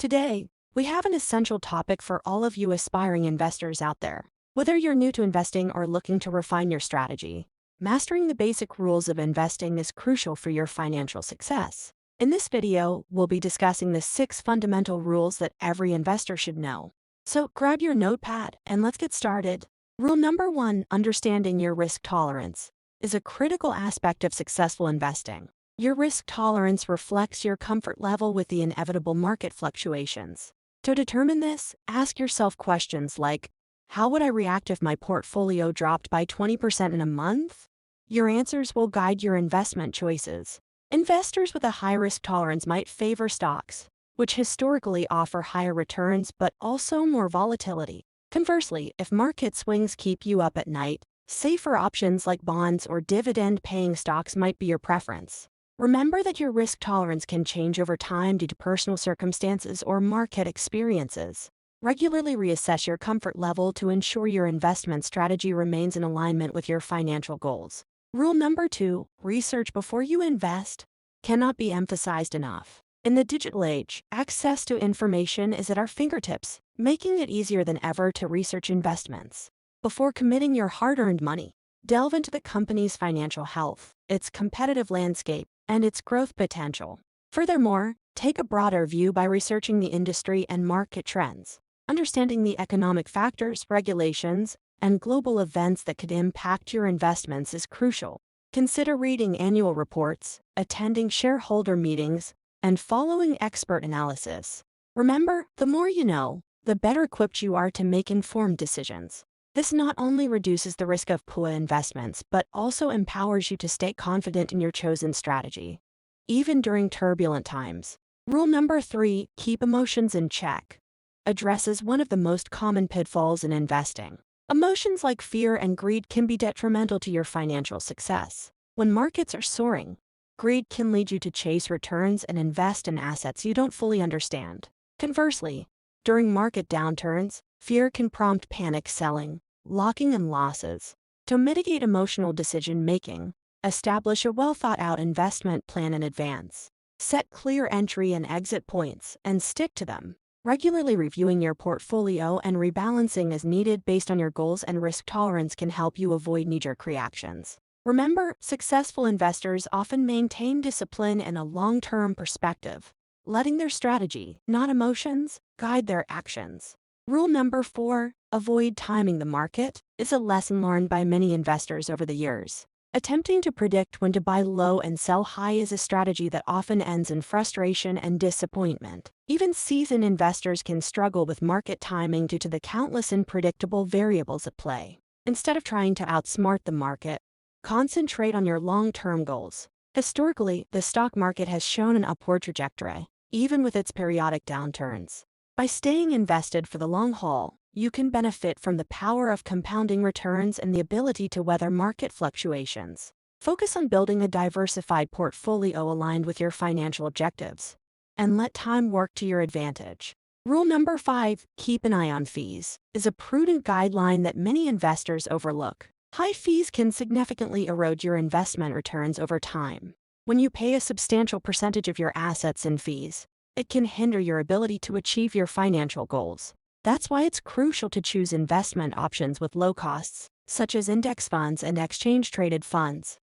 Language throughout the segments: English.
Today, we have an essential topic for all of you aspiring investors out there. Whether you're new to investing or looking to refine your strategy, mastering the basic rules of investing is crucial for your financial success. In this video, we'll be discussing the 6 fundamental rules that every investor should know. So grab your notepad and let's get started. Rule number 1, understanding your risk tolerance, is a critical aspect of successful investing. Your risk tolerance reflects your comfort level with the inevitable market fluctuations. To determine this, ask yourself questions like, how would I react if my portfolio dropped by 20% in a month? Your answers will guide your investment choices. Investors with a high risk tolerance might favor stocks, which historically offer higher returns but also more volatility. Conversely, if market swings keep you up at night, safer options like bonds or dividend-paying stocks might be your preference. Remember that your risk tolerance can change over time due to personal circumstances or market experiences. Regularly reassess your comfort level to ensure your investment strategy remains in alignment with your financial goals. Rule number 2, research before you invest, cannot be emphasized enough. In the digital age, access to information is at our fingertips, making it easier than ever to research investments. Before committing your hard-earned money, delve into the company's financial health, its competitive landscape, and its growth potential. Furthermore, take a broader view by researching the industry and market trends. Understanding the economic factors, regulations, and global events that could impact your investments is crucial. Consider reading annual reports, attending shareholder meetings, and following expert analysis. Remember, the more you know, the better equipped you are to make informed decisions. This not only reduces the risk of poor investments, but also empowers you to stay confident in your chosen strategy, even during turbulent times. Rule number 3, keep emotions in check, addresses one of the most common pitfalls in investing. Emotions like fear and greed can be detrimental to your financial success. When markets are soaring, greed can lead you to chase returns and invest in assets you don't fully understand. Conversely, during market downturns, fear can prompt panic selling, locking in losses. To mitigate emotional decision-making, establish a well-thought-out investment plan in advance. Set clear entry and exit points and stick to them. Regularly reviewing your portfolio and rebalancing as needed based on your goals and risk tolerance can help you avoid knee-jerk reactions. Remember, successful investors often maintain discipline and a long-term perspective, letting their strategy, not emotions, guide their actions. Rule number 4, avoid timing the market, is a lesson learned by many investors over the years. Attempting to predict when to buy low and sell high is a strategy that often ends in frustration and disappointment. Even seasoned investors can struggle with market timing due to the countless unpredictable variables at play. Instead of trying to outsmart the market, concentrate on your long-term goals. Historically, the stock market has shown an upward trajectory, even with its periodic downturns. By staying invested for the long haul, you can benefit from the power of compounding returns and the ability to weather market fluctuations. Focus on building a diversified portfolio aligned with your financial objectives, and let time work to your advantage. Rule number 5, keep an eye on fees, is a prudent guideline that many investors overlook. High fees can significantly erode your investment returns over time. When you pay a substantial percentage of your assets in fees, it can hinder your ability to achieve your financial goals. That's why it's crucial to choose investment options with low costs, such as index funds and exchange-traded funds.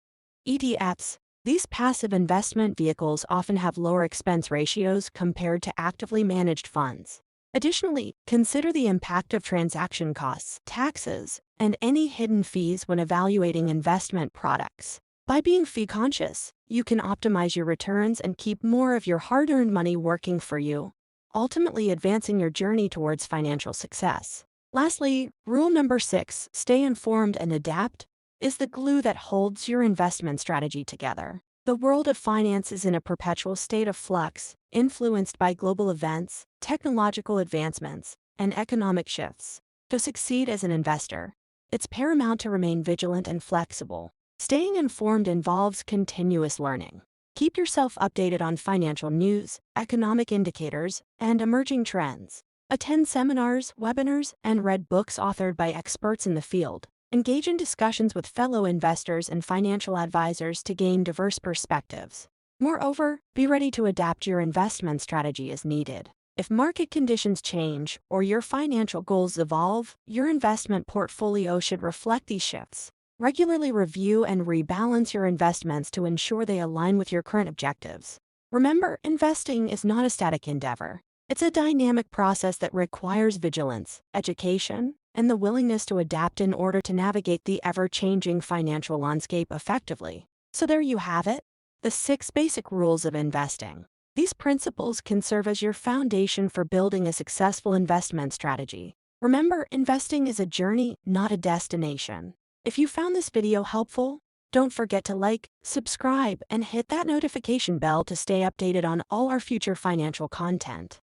ETFs. These passive investment vehicles often have lower expense ratios compared to actively managed funds. Additionally, consider the impact of transaction costs, taxes, and any hidden fees when evaluating investment products. By being fee-conscious, you can optimize your returns and keep more of your hard-earned money working for you, ultimately advancing your journey towards financial success. Lastly, rule number 6, stay informed and adapt, is the glue that holds your investment strategy together. The world of finance is in a perpetual state of flux, influenced by global events, technological advancements, and economic shifts. To succeed as an investor, it's paramount to remain vigilant and flexible. Staying informed involves continuous learning. Keep yourself updated on financial news, economic indicators, and emerging trends. Attend seminars, webinars, and read books authored by experts in the field. Engage in discussions with fellow investors and financial advisors to gain diverse perspectives. Moreover, be ready to adapt your investment strategy as needed. If market conditions change or your financial goals evolve, your investment portfolio should reflect these shifts. Regularly review and rebalance your investments to ensure they align with your current objectives. Remember, investing is not a static endeavor. It's a dynamic process that requires vigilance, education, and the willingness to adapt in order to navigate the ever-changing financial landscape effectively. So there you have it, the 6 basic rules of investing. These principles can serve as your foundation for building a successful investment strategy. Remember, investing is a journey, not a destination. If you found this video helpful, don't forget to like, subscribe, and hit that notification bell to stay updated on all our future financial content.